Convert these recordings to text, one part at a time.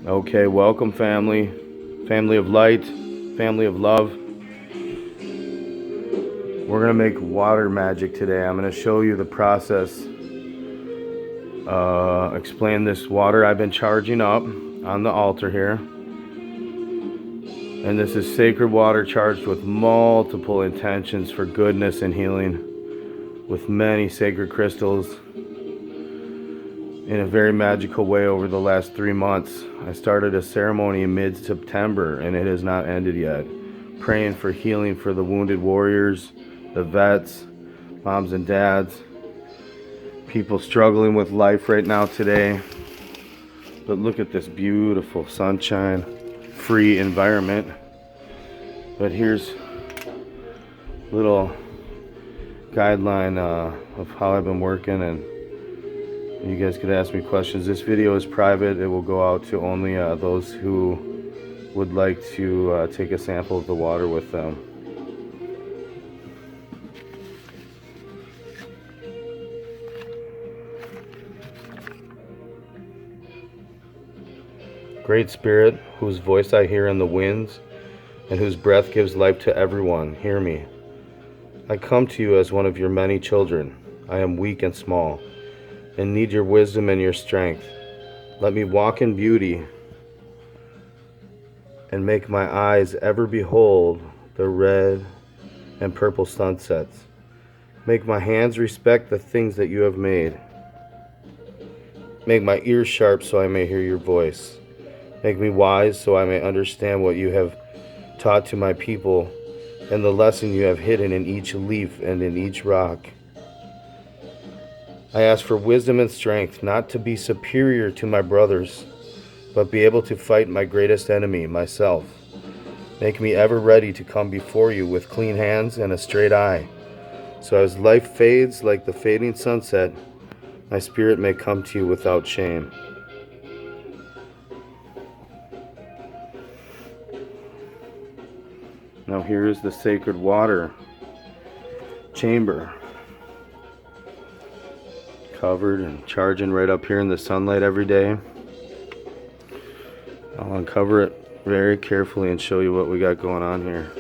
Okay, welcome family. Family of light, family of love. We're gonna make water magic today. I'm gonna show you the process. Explain this water I've been charging up on the altar here. And this is sacred water charged with multiple intentions for goodness and healing, with many sacred crystals in a very magical way over the last 3 months. I started a ceremony in mid-September and it has not ended yet. Praying for healing for the wounded warriors, the vets, moms and dads, people struggling with life right now today. But look at this beautiful sunshine, free environment. But here's a little guideline of how I've been working, and you guys could ask me questions. This video is private. It will go out to only those who would like to take a sample of the water with them. Great Spirit, whose voice I hear in the winds, and whose breath gives life to everyone, hear me. I come to you as one of your many children. I am weak and small, and need your wisdom and your strength. Let me walk in beauty, and make my eyes ever behold the red and purple sunsets. Make my hands respect the things that you have made. Make my ears sharp so I may hear your voice. Make me wise so I may understand what you have taught to my people and the lesson you have hidden in each leaf and in each rock. I ask for wisdom and strength, not to be superior to my brothers, but be able to fight my greatest enemy, myself. Make me ever ready to come before you with clean hands and a straight eye, so as life fades like the fading sunset, my spirit may come to you without shame. Now here is the sacred water chamber, covered and charging right up here in the sunlight every day. I'll uncover it very carefully and show you what we got going on here.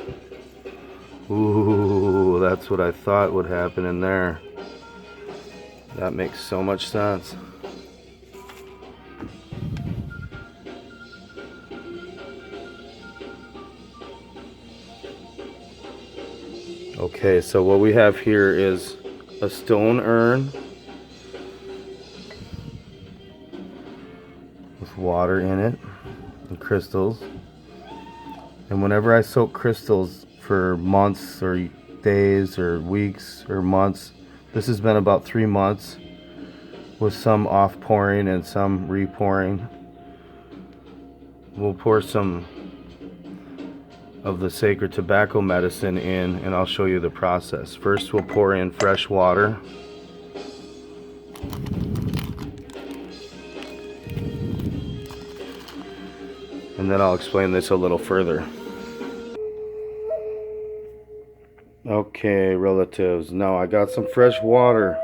Ooh, that's what I thought would happen in there. That makes so much sense. Okay, so what we have here is a stone urn with water in it and crystals. And whenever I soak crystals for months or days or weeks or months, this has been about 3 months, with some off pouring and some re-pouring. We'll pour some of the sacred tobacco medicine in, and I'll show you the process. First, we'll pour in fresh water. And then I'll explain this a little further. Okay, relatives, now I got some fresh water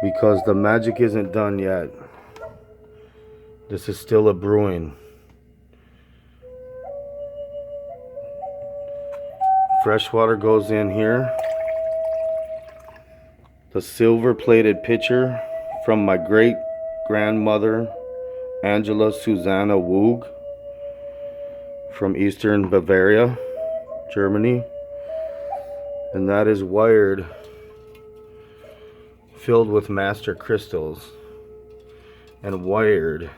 because the magic isn't done yet. This is still a brewing. Fresh water goes in here. The silver plated pitcher from my great grandmother Angela Susanna Woog from Eastern Bavaria, Germany. And that is wired, filled with master crystals, and wired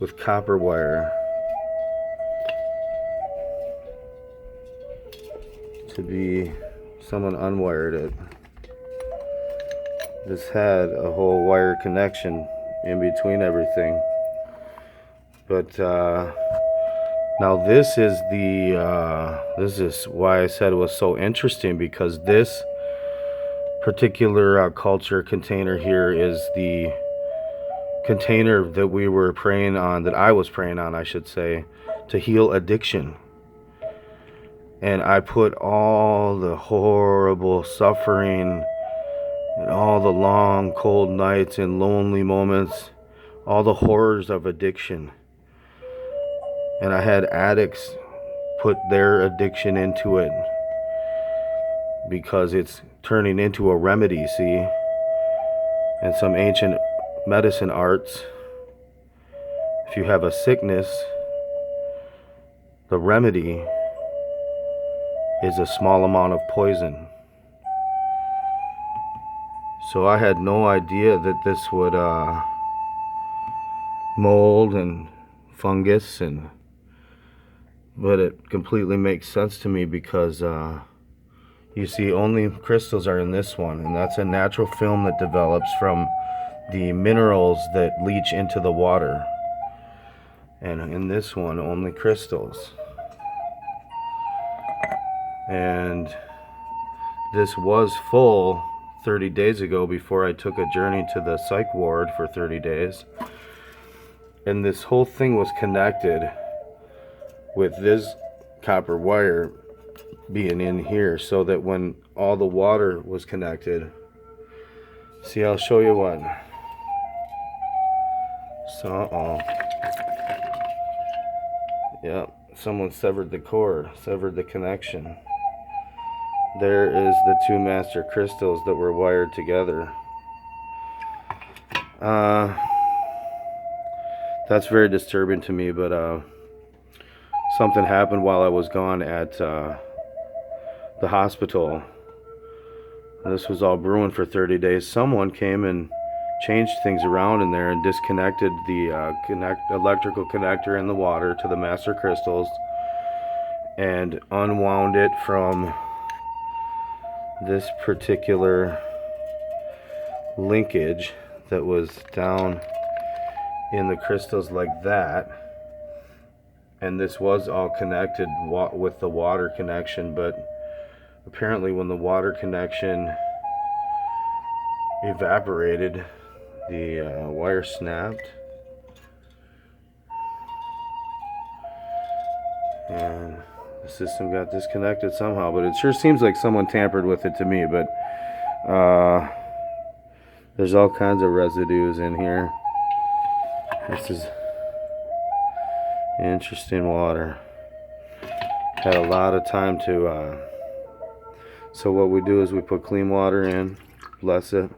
with copper wire to be, someone unwired it. This had a whole wire connection in between everything, but now this is why I said it was so interesting, because this particular culture container here is the container that we were praying on, that I was praying on, I should say, to heal addiction. And I put all the horrible suffering and all the long cold nights and lonely moments, all the horrors of addiction. And I had addicts put their addiction into it because it's turning into a remedy, see? And some ancient medicine arts, if you have a sickness, the remedy is a small amount of poison. So I had no idea that this would mold and fungus, but it completely makes sense to me because you see, only crystals are in this one, and that's a natural film that develops from the minerals that leach into the water. And in this one, only crystals. And this was full 30 days ago before I took a journey to the psych ward for 30 days. And this whole thing was connected with this copper wire being in here, so that when all the water was connected, see, I'll show you what. So, yep, someone severed the cord, severed the connection. There is the two master crystals that were wired together. That's very disturbing to me, but something happened while I was gone at the hospital. This was all brewing for 30 days. Someone came and changed things around in there and disconnected the electrical connector in the water to the master crystals and unwound it from this particular linkage that was down in the crystals like that. And this was all connected with the water connection, but apparently when the water connection evaporated, the wire snapped, and the system got disconnected somehow. But it sure seems like someone tampered with it to me. But there's all kinds of residues in here. This is interesting water. Had a lot of time to so what we do is we put clean water in, bless it.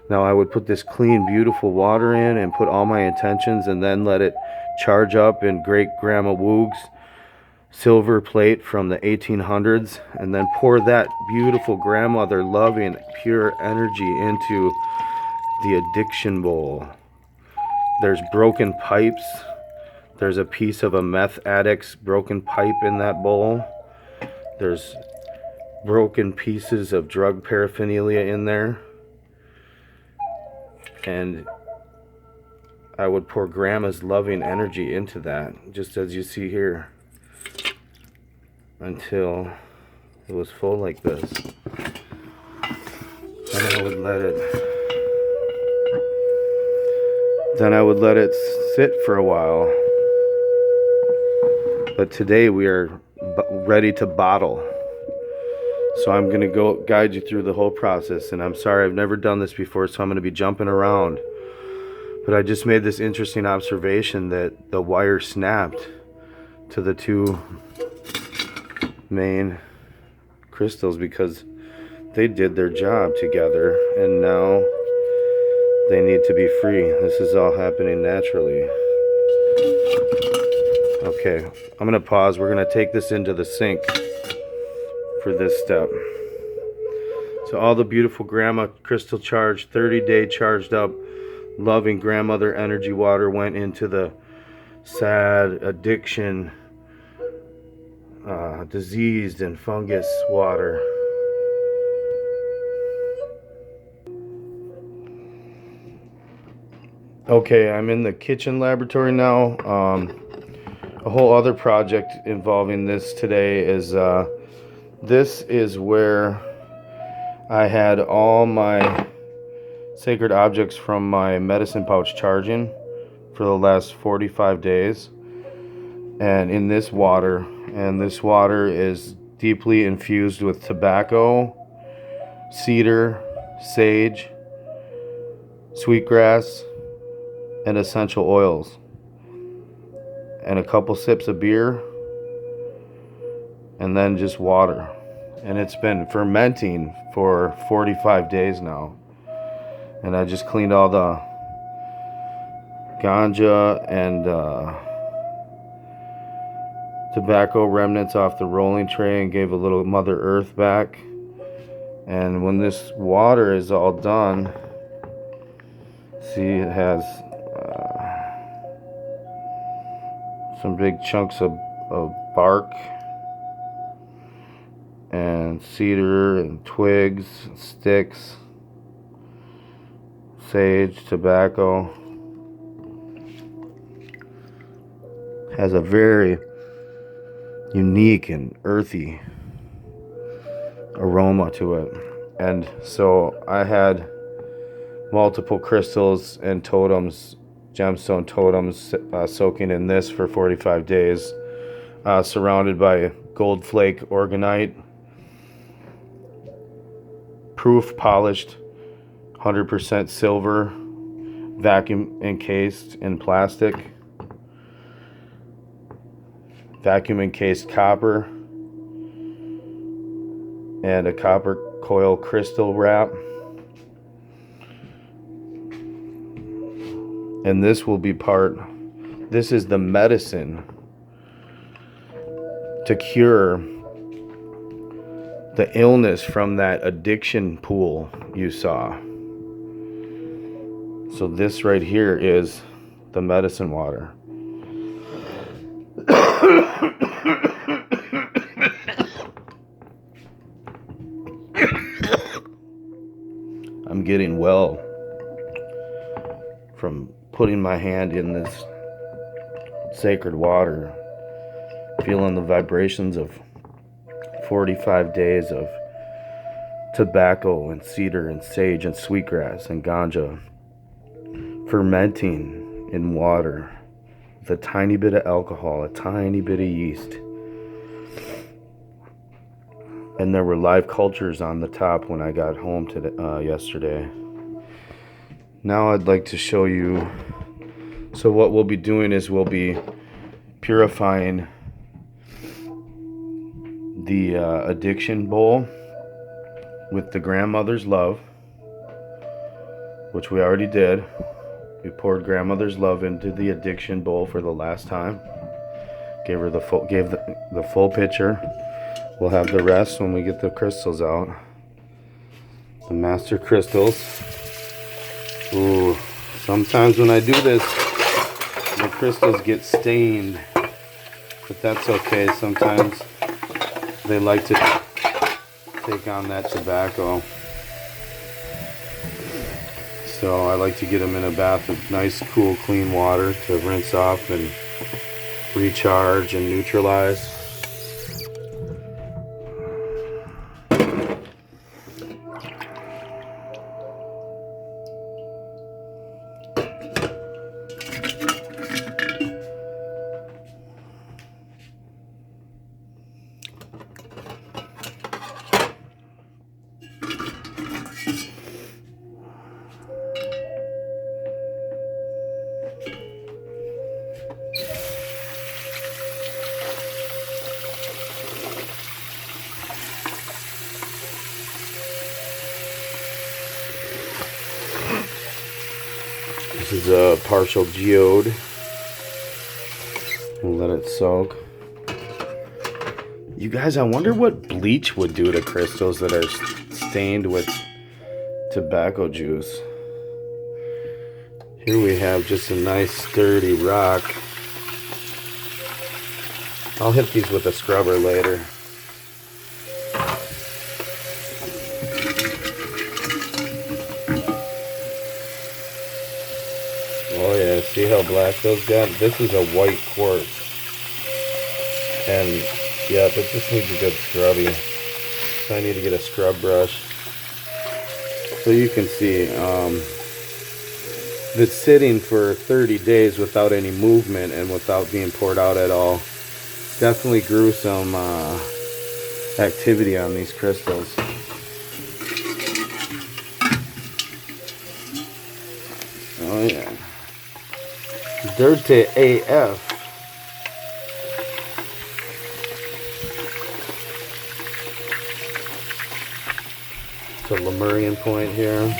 Now I would put this clean, beautiful water in and put all my intentions, and then let it charge up in great grandma Woog's silver plate from the 1800s, and then pour that beautiful grandmother loving pure energy into the addiction bowl. There's broken pipes. There's a piece of a meth addict's broken pipe in that bowl. There's broken pieces of drug paraphernalia in there. And I would pour grandma's loving energy into that, just as you see here, until it was full like this. Then I would let it sit for a while. But today we are ready to bottle. So I'm going to go guide you through the whole process. And I'm sorry, I've never done this before, so I'm going to be jumping around. But I just made this interesting observation that the wire snapped to the two main crystals because they did their job together, and now they need to be free. This is all happening naturally. Okay, I'm going to pause. We're going to take this into the sink for this step. So all the beautiful grandma crystal charged, 30-day charged up, loving grandmother energy water went into the sad addiction, diseased and fungus water. Okay, I'm in the kitchen laboratory now. A whole other project involving this today is this is where I had all my sacred objects from my medicine pouch charging for the last 45 days. And in this water, and this water is deeply infused with tobacco, cedar, sage, sweetgrass, and essential oils and a couple sips of beer and then just water. And it's been fermenting for 45 days now. And I just cleaned all the ganja and tobacco remnants off the rolling tray and gave a little Mother Earth back. And when this water is all done, see, it has some big chunks of bark and cedar and twigs, sticks, sage, tobacco. Has a very unique and earthy aroma to it. And so I had multiple crystals and totems, gemstone totems, soaking in this for 45 days, surrounded by gold flake organite, proof polished 100% silver, vacuum encased in plastic, vacuum encased copper, and a copper coil crystal wrap. And this will be this is the medicine to cure the illness from that addiction pool you saw. So this right here is the medicine water. I'm getting well from putting my hand in this sacred water, feeling the vibrations of 45 days of tobacco and cedar and sage and sweetgrass and ganja fermenting in water with a tiny bit of alcohol, a tiny bit of yeast. And there were live cultures on the top when I got home yesterday. Now I'd like to show you. So what we'll be doing is we'll be purifying the addiction bowl with the grandmother's love, which we already did. We poured grandmother's love into the addiction bowl for the last time. Gave the full pitcher. We'll have the rest when we get the crystals out. The master crystals. Ooh, sometimes when I do this, the crystals get stained, but that's okay. Sometimes they like to take on that tobacco. So I like to get them in a bath of nice, cool, clean water to rinse off and recharge and neutralize. This is a partial geode. We'll let it soak. You guys, I wonder what bleach would do to crystals that are stained with tobacco juice. Here we have just a nice sturdy rock. I'll hit these with a scrubber later. Oh yeah, see how black those got? This is a white quartz. And yeah, but this needs a good scrubbing. So I need to get a scrub brush. So you can see, it's sitting for 30 days without any movement and without being poured out at all. Definitely grew some activity on these crystals. Oh yeah. Dirty AF. It's a Lemurian point here.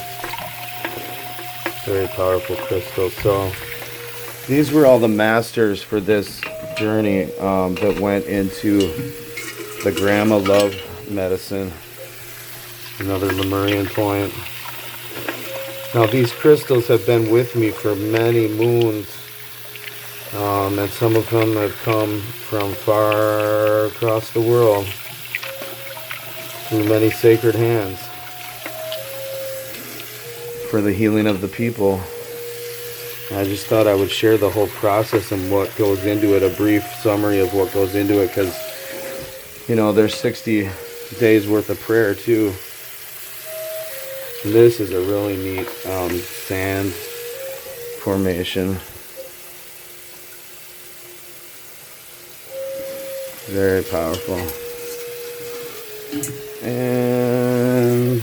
Very powerful crystal. So these were all the masters for this journey that went into the Grandma Love medicine. Another Lemurian point. Now these crystals have been with me for many moons, and some of them have come from far across the world through many sacred hands for the healing of the people. I just thought I would share the whole process and what goes into it, a brief summary of what goes into it, because you know there's 60 days worth of prayer too. This is a really neat sand formation. Very powerful. And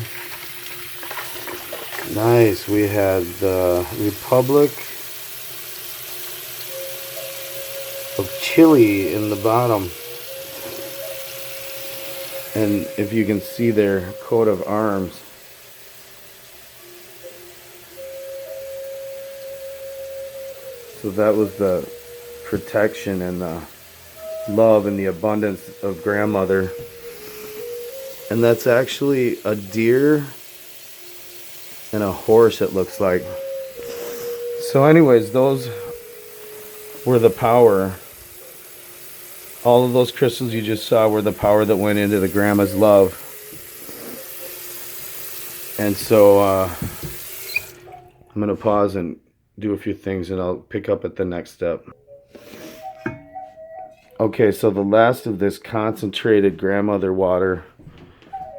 nice, we had the Republic of Chile in the bottom. And if you can see their coat of arms, so that was the protection and the love and the abundance of grandmother. And that's actually a deer and a horse, it looks like. So anyways, those were the power. All of those crystals you just saw were the power that went into the grandma's love. And so I'm going to pause and do a few things and I'll pick up at the next step. Okay, so the last of this concentrated grandmother water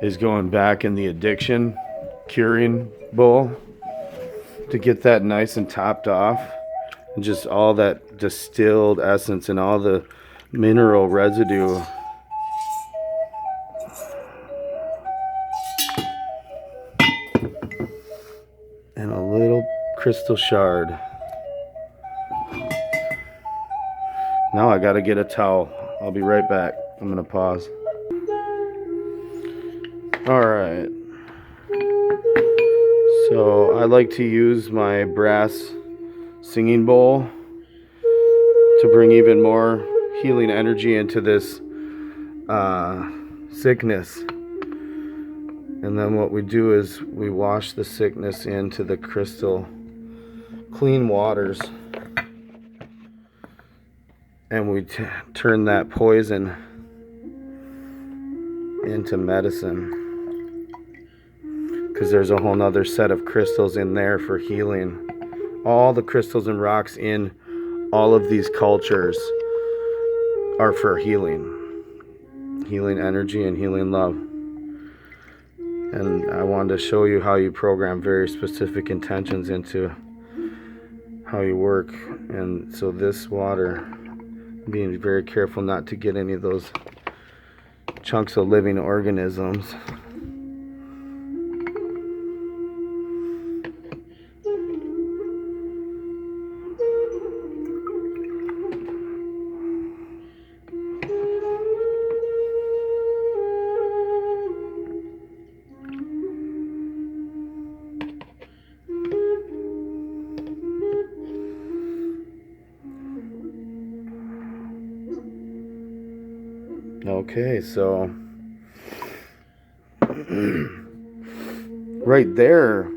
is going back in the addiction curing bowl to get that nice and topped off, and just all that distilled essence and all the mineral residue. And a little crystal shard. Now I gotta get a towel. I'll be right back. I'm gonna pause. Alright. So I like to use my brass singing bowl to bring even more healing energy into this sickness. And then what we do is we wash the sickness into the crystal clean waters, and we turn that poison into medicine, because there's a whole nother set of crystals in there for healing. All the crystals and rocks in all of these cultures are for healing energy and healing love. And I wanted to show you how you program very specific intentions into how you work. And so this water, being very careful not to get any of those chunks of living organisms. Okay, so right there,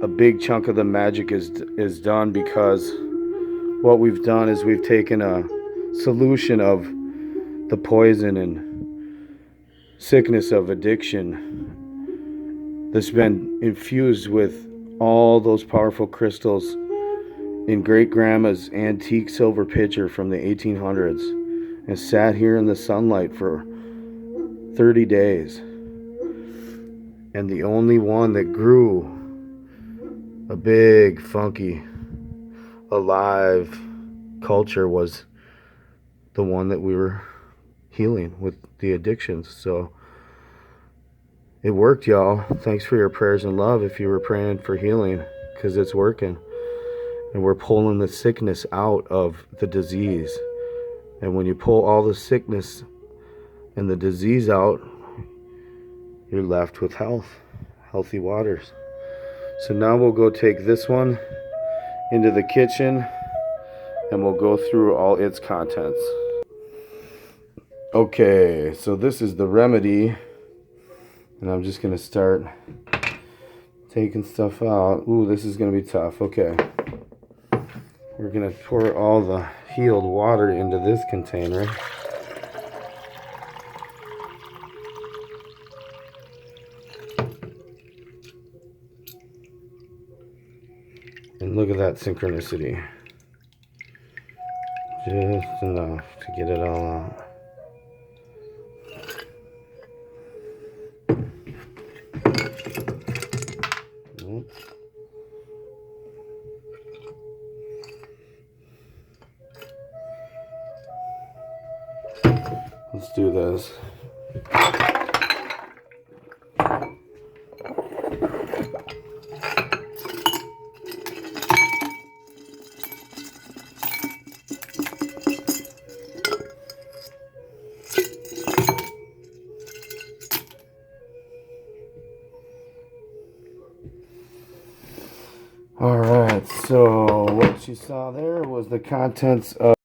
a big chunk of the magic is done, because what we've done is we've taken a solution of the poison and sickness of addiction that's been infused with all those powerful crystals in great grandma's antique silver pitcher from the 1800s, and sat here in the sunlight for 30 days. And the only one that grew a big, funky, alive culture was the one that we were healing with the addictions. So it worked, y'all. Thanks for your prayers and love if you were praying for healing, because it's working. and we're pulling the sickness out of the disease. And when you pull all the sickness and the disease out, you're left with healthy waters. So now we'll go take this one into the kitchen and we'll go through all its contents. Okay, so this is the remedy, and I'm just gonna start taking stuff out. Ooh, this is gonna be tough. Okay, we're gonna pour all the healed water into this container. And look at that synchronicity. Just enough to get it all out. Let's do this. All right, so what you saw there was the contents of